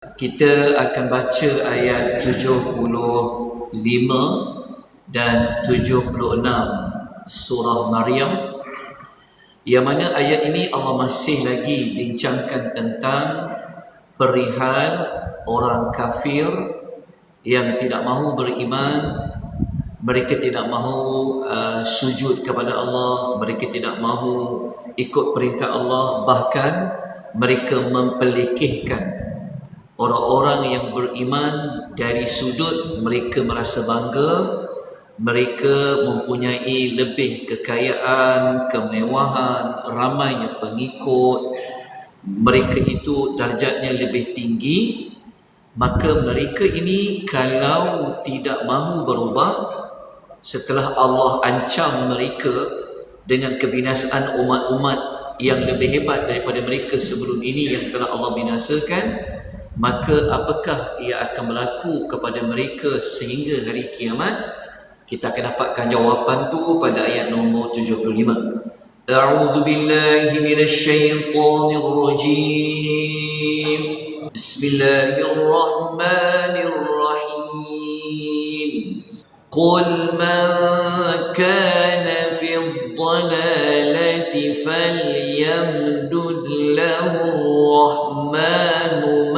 Kita akan baca ayat 75 dan 76 surah Maryam, yang mana ayat ini Allah masih lagi bincangkan tentang perihal orang kafir yang tidak mahu beriman. Mereka tidak mahu sujud kepada Allah, mereka tidak mahu ikut perintah Allah, bahkan mereka memperlekehkan orang-orang yang beriman dari sudut mereka merasa bangga, mereka mempunyai lebih kekayaan, kemewahan, ramainya pengikut, mereka itu darjatnya lebih tinggi. Maka mereka ini kalau tidak mahu berubah, setelah Allah ancam mereka dengan kebinasaan umat-umat yang lebih hebat daripada mereka sebelum ini yang telah Allah binasakan, maka apakah ia akan berlaku kepada mereka sehingga hari kiamat? Kita akan dapatkan jawapan tu pada ayat nombor 75. A'udzu billahi minasyaitonir rajim. Bismillahirrahmanirrahim. Qul man kana fi dhalalati falyamdud lahu ar-rahmanu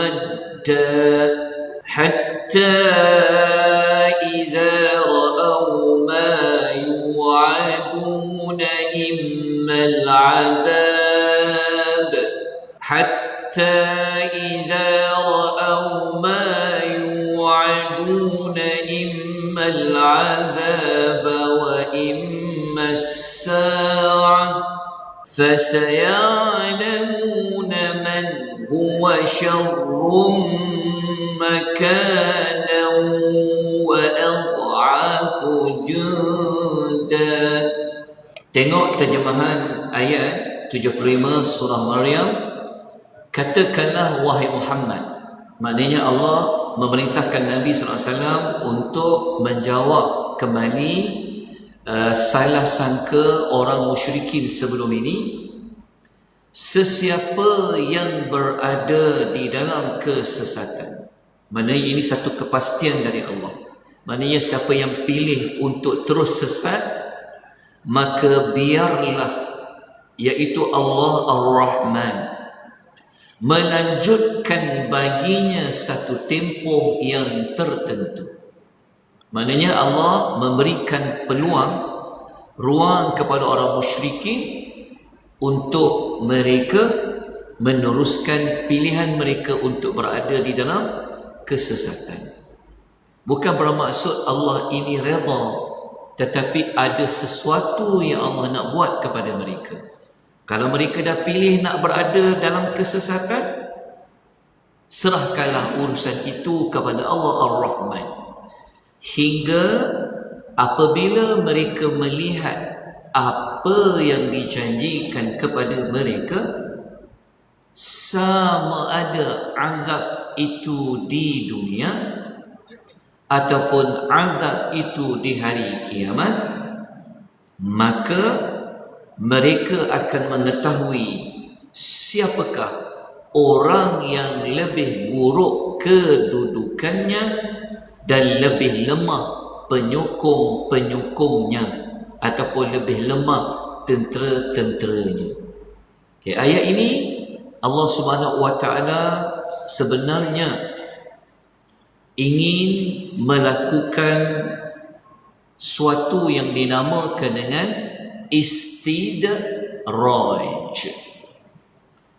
حتى إذا رأوا ما يوعدون إما العذاب وإما الساعة فسيعلمون من هو شر مكانا وأضعف جندا. Tengok terjemahan ayat 75 surah Maryam. Katakanlah wahai Muhammad, maknanya Allah memerintahkan Nabi SAW untuk menjawab kembali salah sangka orang musyrikin sebelum ini. Sesiapa yang berada di dalam kesesatan, maknanya ini satu kepastian dari Allah, maknanya siapa yang pilih untuk terus sesat, maka biarlah, iaitu Allah Ar-Rahman, melanjutkan baginya satu tempoh yang tertentu. Maknanya Allah memberikan peluang, ruang kepada orang musyrikin untuk mereka meneruskan pilihan mereka untuk berada di dalam kesesatan. Bukan bermaksud Allah ini redha, tetapi ada sesuatu yang Allah nak buat kepada mereka. Kalau mereka dah pilih nak berada dalam kesesatan, serahkanlah urusan itu kepada Allah Ar-Rahman, hingga apabila mereka melihat apa yang dijanjikan kepada mereka, sama ada azab itu di dunia ataupun azab itu di hari kiamat, maka mereka akan mengetahui siapakah orang yang lebih buruk kedudukannya dan lebih lemah penyokong-penyokongnya ataupun lebih lemah tentera-tenteranya. Okay, ayat ini Allah Subhanahu Wa Taala sebenarnya ingin melakukan suatu yang dinamakan dengan istidraj.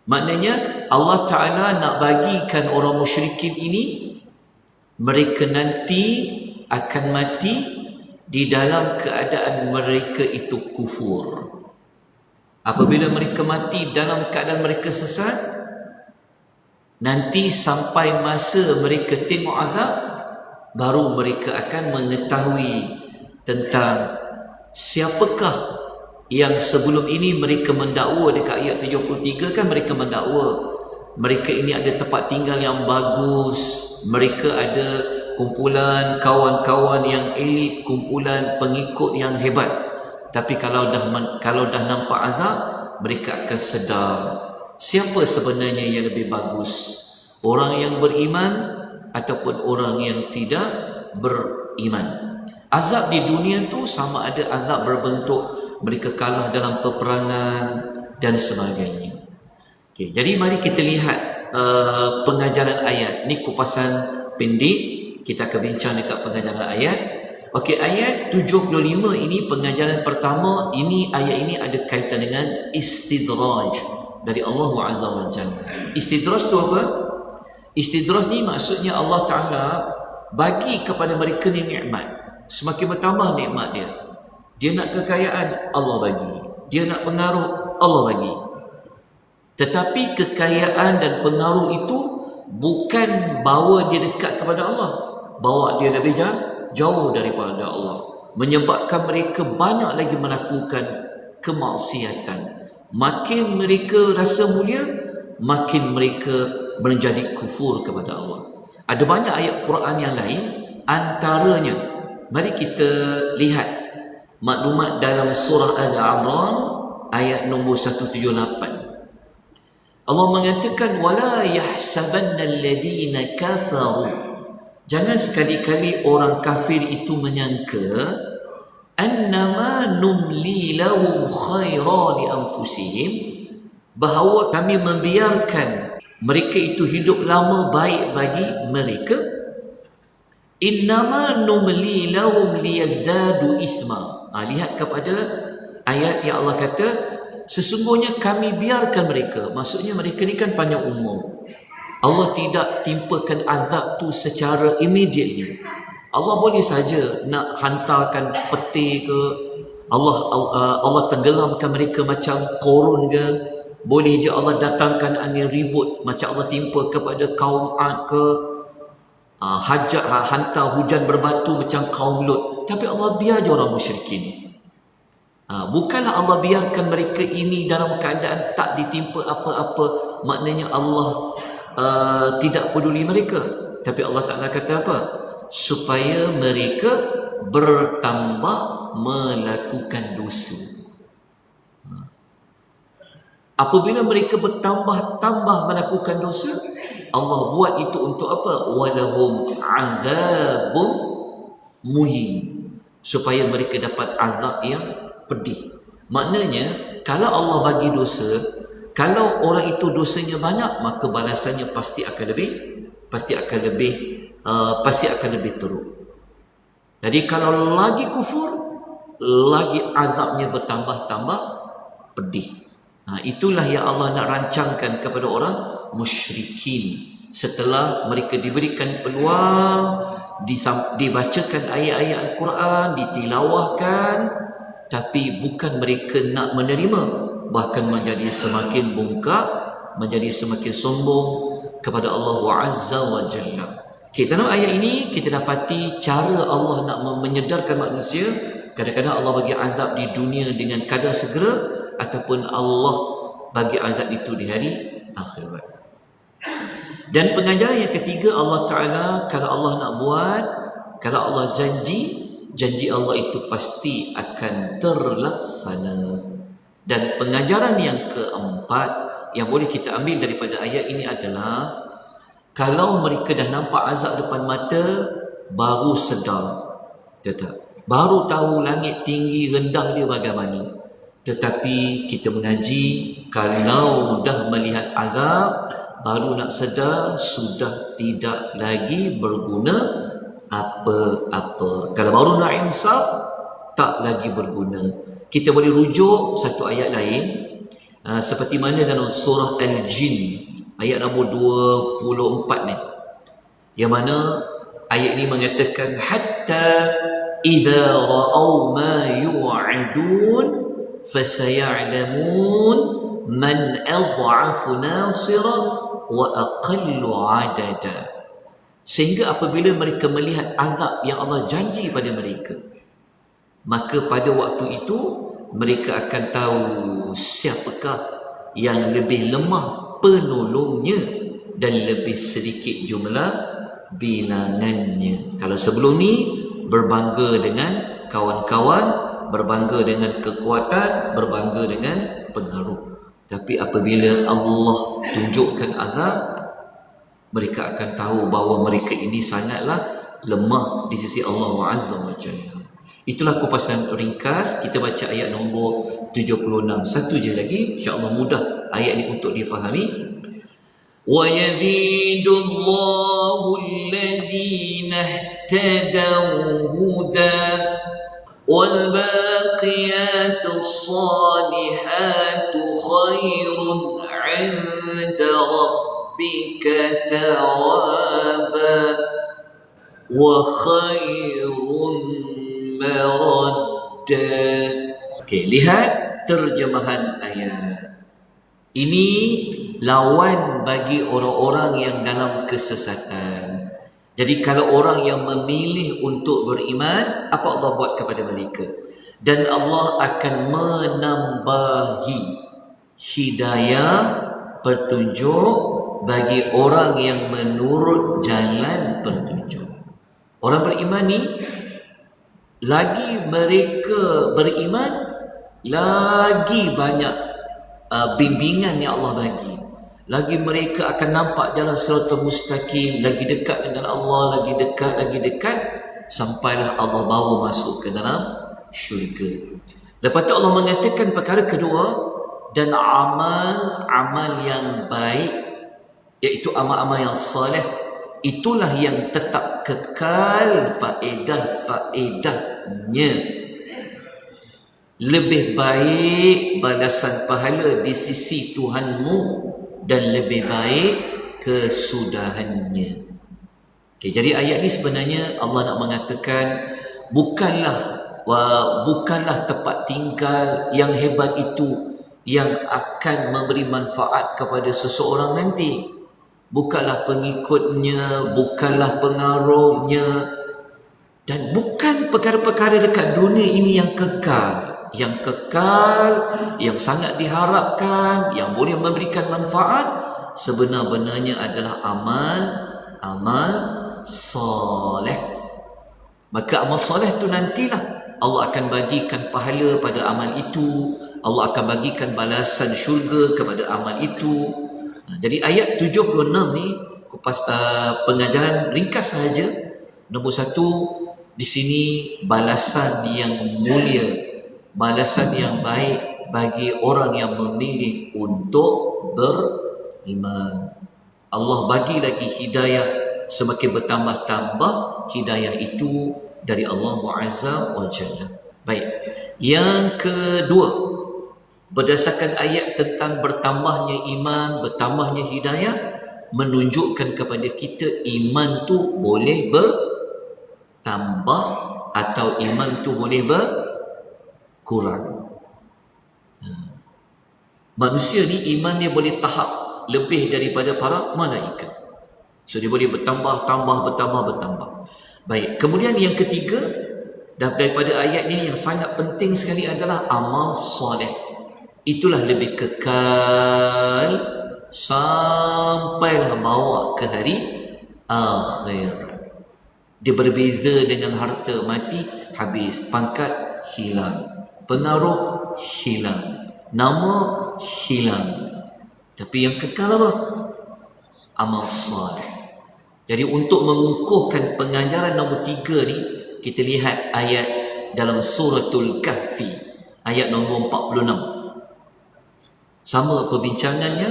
Maknanya Allah Ta'ala nak bagikan orang musyrikin ini, mereka nanti akan mati di dalam keadaan mereka itu kufur. Apabila mereka mati dalam keadaan mereka sesat, nanti sampai masa mereka tengok azab, baru mereka akan mengetahui tentang siapakah yang sebelum ini mereka mendakwa. Dekat ayat 73 kan mereka mendakwa mereka ini ada tempat tinggal yang bagus, mereka ada kumpulan kawan-kawan yang elit, kumpulan pengikut yang hebat. Tapi kalau dah nampak azab, mereka akan sedar siapa sebenarnya yang lebih bagus. orang yang beriman ataupun orang yang tidak beriman. Azab di dunia tu sama ada azab berbentuk mereka kalah dalam peperangan dan sebagainya. Okay, jadi mari kita lihat pengajaran ayat. Ni kupasan pendek, kita akan bincang dekat pengajaran ayat. Okey, ayat 75 ini pengajaran pertama. Ini ayat ini ada kaitan dengan istidraj dari Allah Azza wa Jalla. Istidraj tu apa? Istidraj ni maksudnya Allah Ta'ala bagi kepada mereka ni nikmat. Semakin bertambah nikmat dia. Dia nak kekayaan, Allah bagi. Dia nak pengaruh, Allah bagi. Tetapi kekayaan dan pengaruh itu bukan bawa dia dekat kepada Allah, bawa dia lebih jauh daripada Allah, menyebabkan mereka banyak lagi melakukan kemaksiatan. Makin mereka rasa mulia, makin mereka menjadi kufur kepada Allah. Ada banyak ayat Quran yang lain, antaranya mari kita lihat maklumat dalam surah Al-Imran ayat nombor 178. Allah mengatakan wala yahsabanna alladhina kafaru, jangan sekali-kali orang kafir itu menyangka annama numli lahum khaira li anfusihim, bahawa kami membiarkan mereka itu hidup lama baik bagi mereka. Innama numli lahum liyazdadu ithma. Lihat kepada ayat yang Allah kata sesungguhnya kami biarkan mereka. Maksudnya mereka ni kan panjang umur. Allah tidak timpakan azab tu secara immediately. Allah boleh saja nak hantarkan peti ke, Allah tenggelamkan mereka macam korun ke, boleh je Allah datangkan angin ribut macam Allah timpa kepada kaum Ad ke, hantar hujan berbatu macam kaum Lut. Tapi Allah biar je orang musyrikin. Bukanlah Allah biarkan mereka ini dalam keadaan tak ditimpa apa-apa, maknanya Allah tidak peduli mereka. Tapi Allah Ta'ala kata apa? Supaya mereka bertambah melakukan dosa. Apabila mereka bertambah melakukan dosa, Allah buat itu untuk apa? Walahum azabun muhin, supaya mereka dapat azab yang pedih. Maknanya kalau Allah bagi dosa, kalau orang itu dosanya banyak, maka balasannya pasti akan lebih teruk. Jadi kalau lagi kufur, lagi azabnya bertambah-tambah pedih. Itulah yang Allah nak rancangkan kepada orang musyrikin. Setelah mereka diberikan peluang, dibacakan ayat-ayat Al-Quran, ditilawahkan, tapi bukan mereka nak menerima, bahkan menjadi semakin bongkak, menjadi semakin sombong kepada Allah Azza wa Jalla. Okay, dalam ayat ini kita dapati cara Allah nak menyedarkan manusia. Kadang-kadang Allah bagi azab di dunia dengan kadar segera, ataupun Allah bagi azab itu di hari akhirat. Dan pengajaran yang ketiga, Allah Ta'ala kalau Allah nak buat, kalau Allah janji Allah itu pasti akan terlaksana. Dan pengajaran yang keempat yang boleh kita ambil daripada ayat ini adalah, kalau mereka dah nampak azab depan mata, baru sedar, baru tahu langit tinggi rendah dia bagaimana. Tetapi kita mengaji, kalau dah melihat azab, baru nak sedar sudah tidak lagi berguna apa-apa. Kalau baru nak insaf, tak lagi berguna. Kita boleh rujuk satu ayat lain, seperti mana dalam surah Al-Jin ayat nombor 24 ni, yang mana ayat ini mengatakan hatta idza ra'aw ma yu'adun fasaya'lamun man adhafu nasira wa aqallu adada. Sehingga apabila mereka melihat azab yang Allah janji pada mereka, maka pada waktu itu mereka akan tahu siapakah yang lebih lemah penolongnya dan lebih sedikit jumlah bilangannya. Kalau sebelum ni berbangga dengan kawan-kawan, berbangga dengan kekuatan, berbangga dengan pengaruh. Tapi apabila Allah tunjukkan azab, mereka akan tahu bahawa mereka ini sangatlah lemah di sisi Allah Azza wa Jalla. Itulah kupasan ringkas. Kita baca ayat nombor 76. Satu je lagi, insya-Allah mudah ayat ini untuk difahami. Wa yazidullahu alladhina ihtadaw huda wal baqiyatus salihatu khairun 'inda rabbika thawaba wa khairun maradda. Okey, lihat terjemahan ayat. Ini lawan bagi orang-orang yang dalam kesesatan. Jadi kalau orang yang memilih untuk beriman, apa Allah buat kepada mereka? Dan Allah akan menambahi hidayah, petunjuk bagi orang yang menurut jalan petunjuk. Orang beriman ni, lagi mereka beriman, lagi banyak bimbingan yang Allah bagi. Lagi mereka akan nampak jalan siratal mustaqim, lagi dekat dengan Allah, lagi dekat, sampailah Allah bawa masuk ke dalam syurga. Lepas tu Allah mengatakan perkara kedua, dan amal yang baik, iaitu amal-amal yang soleh, itulah yang tetap kekal faedahnya. Lebih baik balasan pahala di sisi Tuhanmu dan lebih baik kesudahannya. Okay, jadi ayat ni sebenarnya Allah nak mengatakan bukanlah tempat tinggal yang hebat itu yang akan memberi manfaat kepada seseorang nanti. Bukanlah pengikutnya, bukanlah pengaruhnya, dan bukan perkara-perkara dekat dunia ini yang kekal. Yang kekal, yang sangat diharapkan, yang boleh memberikan manfaat, sebenar-benarnya adalah amal soleh. Maka amal soleh tu nantilah Allah akan bagikan pahala pada amal itu, Allah akan bagikan balasan syurga kepada amal itu. Jadi ayat 76 ni kupas pengajaran ringkas sahaja. Nombor satu, di sini balasan yang mulia, balasan yang baik bagi orang yang memilih untuk beriman. Allah bagi lagi hidayah, semakin bertambah-tambah hidayah itu dari Allah Azza wa Jalla. Baik. Yang kedua, berdasarkan ayat tentang bertambahnya iman, bertambahnya hidayah, menunjukkan kepada kita iman tu boleh bertambah atau iman tu boleh berkurang. Manusia ni iman dia boleh tahap lebih daripada para malaikat. So dia boleh bertambah. Baik, kemudian yang ketiga daripada ayat ini yang sangat penting sekali adalah amal soleh. Itulah lebih kekal sampailah bawa ke hari akhir. Dia berbeza dengan harta mati, habis, pangkat hilang, pengaruh hilang, nama hilang. Tapi yang kekal apa? Amal soleh. Jadi untuk mengukuhkan pengajaran nombor 3 ni, kita lihat ayat dalam suratul Kahfi, ayat nombor 46. Sama perbincangannya.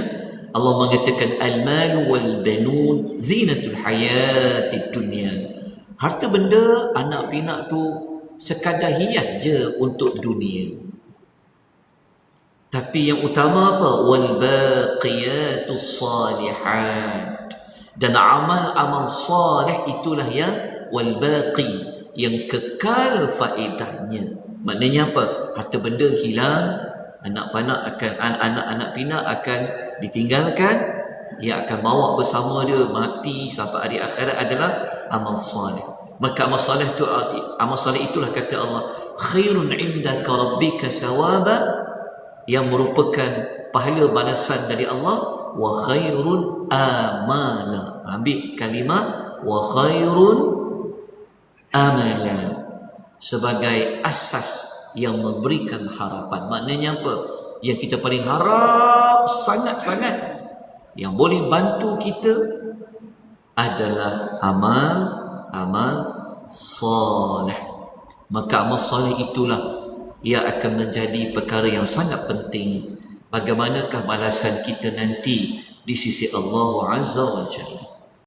Allah mengatakan al-mal wal banun zinatul hayatid dunya. Harta benda, anak pinak tu sekadar hias je untuk dunia. Tapi yang utama apa? Wal baqiyatus salihat. Dan amal-amal salih itulah yang wal baqi, yang kekal faedahnya. Maknanya apa? Harta benda hilang, anak-anak pinak akan ditinggalkan, ia akan bawa bersama dia mati sampai hari akhirat adalah amal salih. Maka amal salih itulah kata Allah, khairun indaka rabbika sawaba, yang merupakan pahala balasan dari Allah, wa khairun amala. Ambil kalimah wa khairun amala sebagai asas yang memberikan harapan. Maknanya apa? Yang kita paling harap sangat-sangat, yang boleh bantu kita adalah amal soleh. Maka amal soleh itulah ia akan menjadi perkara yang sangat penting. Bagaimanakah balasan kita nanti di sisi Allah Azza wa Jalla.